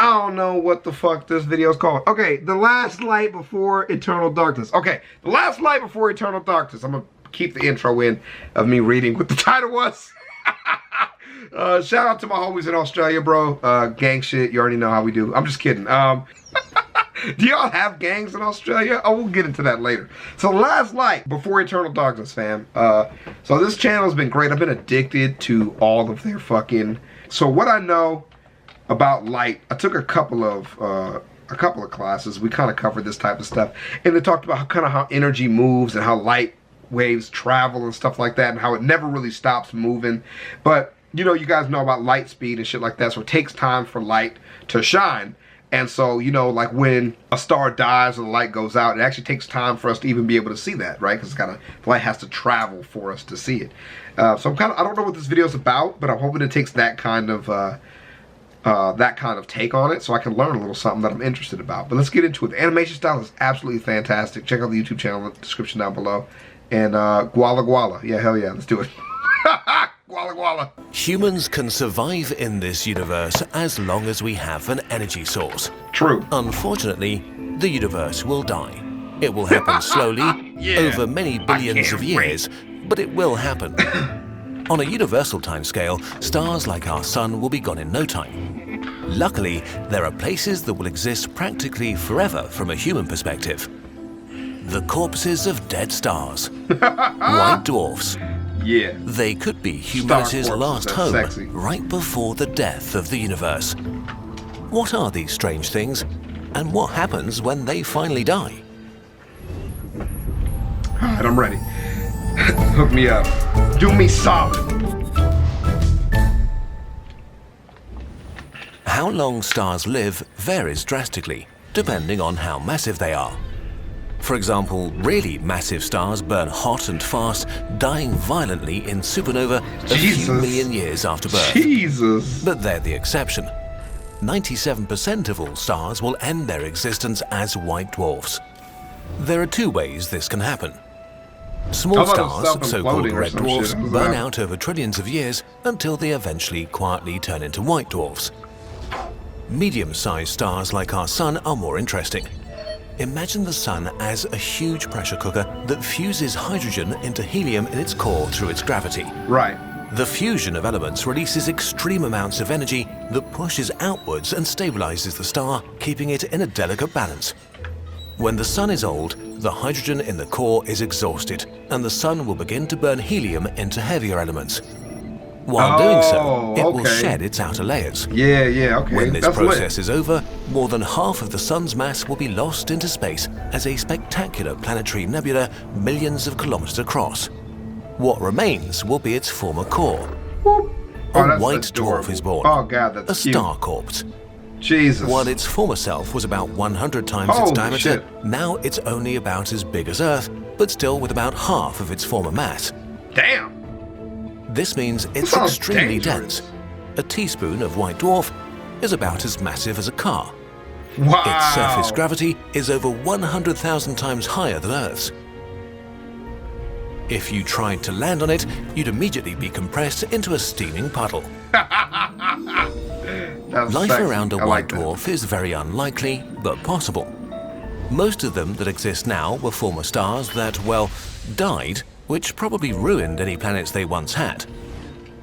I don't know what the fuck this video is called. Okay, the last light before eternal darkness. Okay, the last light before eternal darkness. I'm gonna keep the intro in of me reading what the title was. Shout out to my homies in Australia, bro. Gang shit, you already know how we do. I'm just kidding. Do y'all have gangs in Australia? Oh, we'll get into that later. So last light before eternal darkness, fam. So this channel has been great. I've been addicted to all of their fucking... So what I know about light, I took a couple of classes. We kind of covered this type of stuff, and they talked about how energy moves and how light waves travel and stuff like that, and how it never really stops moving. But you know, you guys know about light speed and shit like that, so it takes time for light to shine. And so, you know, like when a star dies or the light goes out, it actually takes time for us to even be able to see that, right? Because the light has to travel for us to see it. So I don't know what this video is about, but I'm hoping it takes that kind of take on it, so I can learn a little something that I'm interested about. But let's get into it. The animation style is absolutely fantastic. Check out the YouTube channel in the description down below. And Guala Guala. Yeah, hell yeah, let's do it. Guala Guala. Humans can survive in this universe as long as we have an energy source. True. Unfortunately, the universe will die. It will happen slowly, over many billions of years, but it will happen. On a universal timescale, stars like our sun will be gone in no time. Luckily, there are places that will exist practically forever from a human perspective. The corpses of dead stars. White dwarfs. Yeah. They could be humanity's last home right before the death of the universe. What are these strange things, and what happens when they finally die? Alright, I'm ready. Hook me up. Do me solid. How long stars live varies drastically, depending on how massive they are. For example, really massive stars burn hot and fast, dying violently in supernova a few million years after birth. Jesus. But they're the exception. 97% of all stars will end their existence as white dwarfs. There are two ways this can happen. Small stars, so-called red dwarfs, burn out over trillions of years until they eventually quietly turn into white dwarfs. Medium-sized stars like our sun are more interesting. Imagine the sun as a huge pressure cooker that fuses hydrogen into helium in its core through its gravity. Right. The fusion of elements releases extreme amounts of energy that pushes outwards and stabilizes the star, keeping it in a delicate balance. When the sun is old, the hydrogen in the core is exhausted, and the sun will begin to burn helium into heavier elements. While doing so, it will shed its outer layers. Yeah, okay. When this process is over, more than half of the sun's mass will be lost into space as a spectacular planetary nebula millions of kilometers across. What remains will be its former core. A white dwarf is born. Oh god, that's a star corpse. Jesus. While its former self was about 100 times its diameter, now it's only about as big as Earth, but still with about half of its former mass. Damn. This means it's extremely dense. A teaspoon of white dwarf is about as massive as a car. Wow. Its surface gravity is over 100,000 times higher than Earth's. If you tried to land on it, you'd immediately be compressed into a steaming puddle. Life around a white dwarf is very unlikely, but possible. Most of them that exist now were former stars that, well, died, which probably ruined any planets they once had.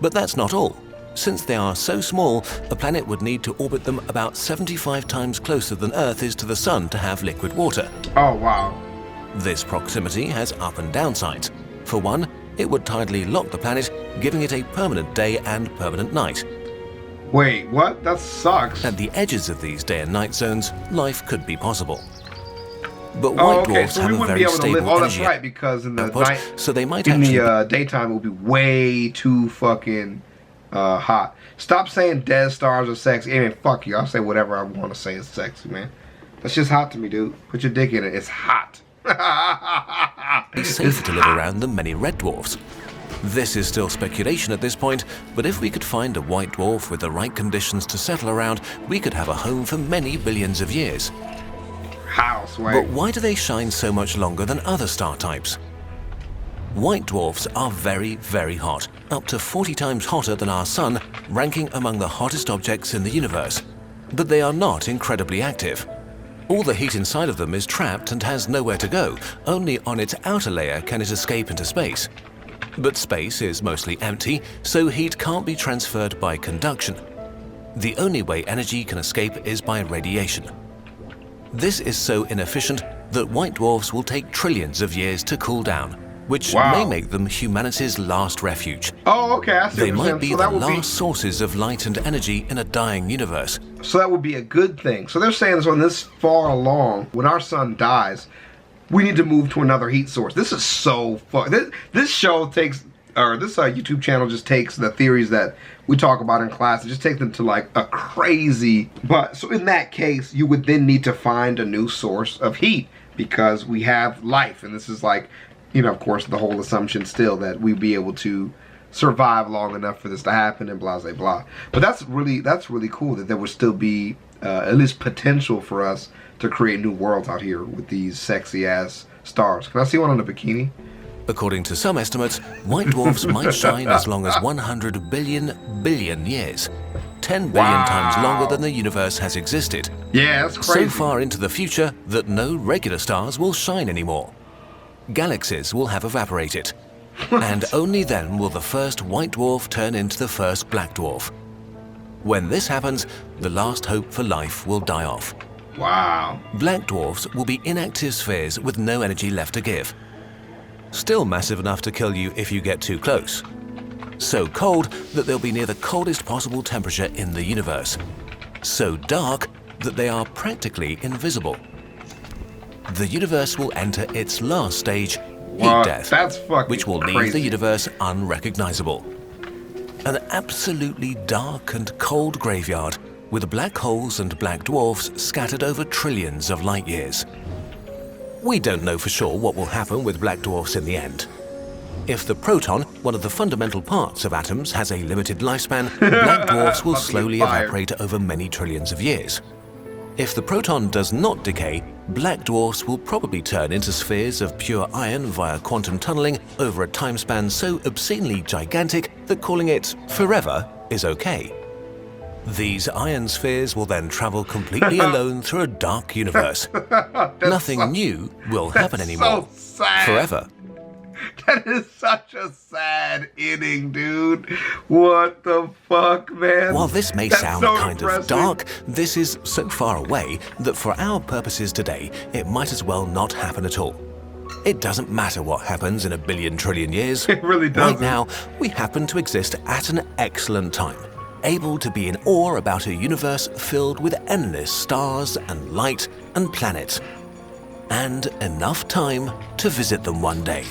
But that's not all. Since they are so small, a planet would need to orbit them about 75 times closer than Earth is to the Sun to have liquid water. Oh, wow. This proximity has up and down sides. For one, it would tidally lock the planet, giving it a permanent day and permanent night. Wait, what? That sucks. At the edges of these day and night zones, life could be possible. But white dwarfs have a very stable energy that's right, because in the output, night, so they might in the daytime, it will be way too fucking hot. Stop saying dead stars are sexy. I mean, fuck you. I'll say whatever I want to say is sexy, man. That's just hot to me, dude. Put your dick in it. It's hot. It's safer to live around than many red dwarfs. This is still speculation at this point, but if we could find a white dwarf with the right conditions to settle around, we could have a home for many billions of years. But why do they shine so much longer than other star types? White dwarfs are very, very hot, up to 40 times hotter than our sun, ranking among the hottest objects in the universe. but they are not incredibly active. All the heat inside of them is trapped and has nowhere to go. Only on its outer layer can it escape into space. But space is mostly empty, so heat can't be transferred by conduction. The only way energy can escape is by radiation. This is so inefficient that white dwarfs will take trillions of years to cool down, which may make them humanity's last refuge. Oh, okay, I see. They might be the last sources of light and energy in a dying universe. So that would be a good thing. So they're saying this on this far along, when our sun dies, we need to move to another heat source. This is so fun. This show takes, or this YouTube channel just takes the theories that we talk about in class and just take them to like a crazy. But so in that case, you would then need to find a new source of heat because we have life, and this is like, you know, of course, the whole assumption still that we'd be able to survive long enough for this to happen and blah, blah, blah. But that's really cool that there would still be at least potential for us to create new worlds out here with these sexy ass stars. Can I see one on a bikini? According to some estimates, white dwarfs might shine as long as 100 billion years. 10 billion times longer than the universe has existed. Yeah, that's crazy. So far into the future that no regular stars will shine anymore. Galaxies will have evaporated. And only then will the first white dwarf turn into the first black dwarf. When this happens, the last hope for life will die off. Wow. Black dwarfs will be inactive spheres with no energy left to give. Still massive enough to kill you if you get too close. So cold that they'll be near the coldest possible temperature in the universe. So dark that they are practically invisible. The universe will enter its last stage, heat death, that's fucking which will crazy. leave the universe unrecognizable. An absolutely dark and cold graveyard with black holes and black dwarfs scattered over trillions of light years. We don't know for sure what will happen with black dwarfs in the end. If the proton, one of the fundamental parts of atoms, has a limited lifespan, black dwarfs will slowly evaporate over many trillions of years. If the proton does not decay, black dwarfs will probably turn into spheres of pure iron via quantum tunneling over a time span so obscenely gigantic that calling it forever is okay. These iron spheres will then travel completely alone through a dark universe. Nothing new will happen anymore. So sad. Forever. That is such a sad ending, dude. What the fuck, man? While this may sound so kind depressing. of dark, this is so far away that for our purposes today, it might as well not happen at all. It doesn't matter what happens in a billion trillion years. It really doesn't. Right now, we happen to exist at an excellent time, able to be in awe about a universe filled with endless stars and light and planets, and enough time to visit them one day.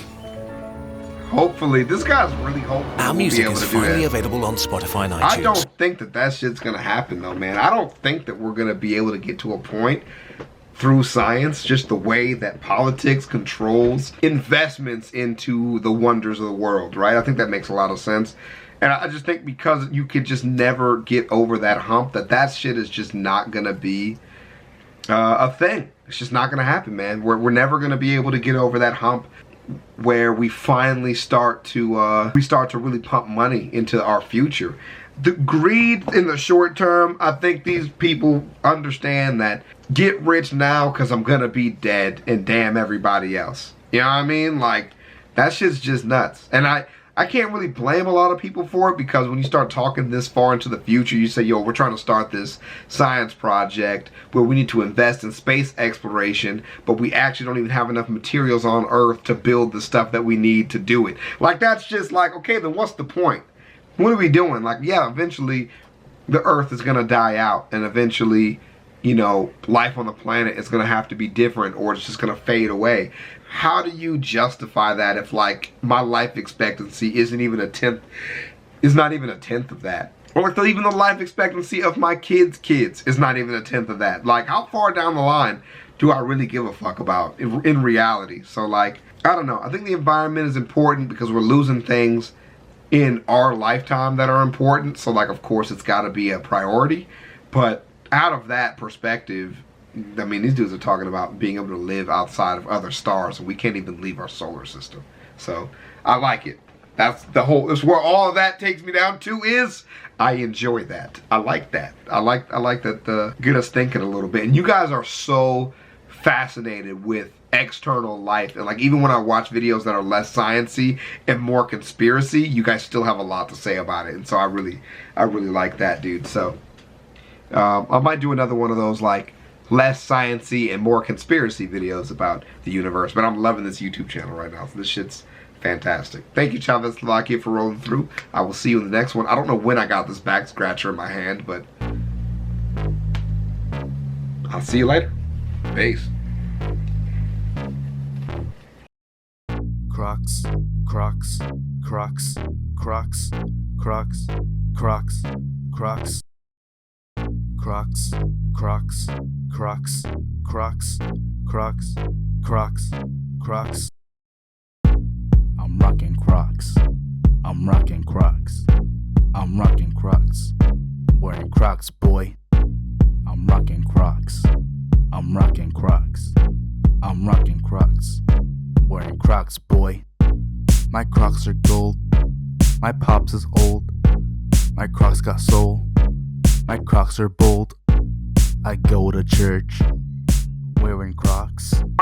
Hopefully, this guy's really hopeful. Our music is finally available on Spotify and iTunes. I don't think that shit's gonna happen though, man. I don't think that we're gonna be able to get to a point through science, just the way that politics controls investments into the wonders of the world, right? I think that makes a lot of sense. And I just think because you could just never get over that hump, that shit is just not gonna be a thing. It's just not gonna happen, man. We're never gonna be able to get over that hump where we finally start to really pump money into our future. The greed in the short term, I think these people understand that get rich now because I'm gonna be dead and damn everybody else. You know what I mean? Like, that shit's just nuts. And I can't really blame a lot of people for it, because when you start talking this far into the future, you say, yo, we're trying to start this science project where we need to invest in space exploration, but we actually don't even have enough materials on Earth to build the stuff that we need to do it. Like, that's just like, okay, then what's the point? What are we doing? Like, yeah, eventually the Earth is going to die out, and eventually, you know, life on the planet is going to have to be different, or it's just going to fade away. How do you justify that if, like, my life expectancy isn't even not even a tenth of that? Or like even the life expectancy of my kids' is not even a tenth of that. Like, how far down the line do I really give a fuck about in reality? So, like, I don't know. I think the environment is important because we're losing things in our lifetime that are important. So, like, of course, it's got to be a priority. But out of that perspective, I mean, these dudes are talking about being able to live outside of other stars, and we can't even leave our solar system. So, I like it. That's where all of that takes me down to is I enjoy that. I like that. I like that get us thinking a little bit. And you guys are so fascinated with external life, and like even when I watch videos that are less sciencey and more conspiracy, you guys still have a lot to say about it, and so I really like that, dude. So I might do another one of those like less sciencey and more conspiracy videos about the universe, but I'm loving this YouTube channel right now, so this shit's fantastic. Thank you, ChavevzzSlovakia, for rolling through. I will see you in the next one. I don't know when I got this back scratcher in my hand, but I'll see you later. Peace. Crocs, Crocs, Crocs, Crocs, Crocs, Crocs, Crocs, Crocs, Crocs, Crocs, Crocs, Crocs, Crocs, Crocs. I'm rocking Crocs. I'm rocking Crocs. I'm rocking Crocs. Wearing Crocs, boy. I'm rocking Crocs. I'm rocking Crocs. I'm rocking Crocs. Wearing Crocs, boy. My Crocs are gold. My pops is old. My Crocs got soul. My Crocs are bold. I go to church wearing Crocs.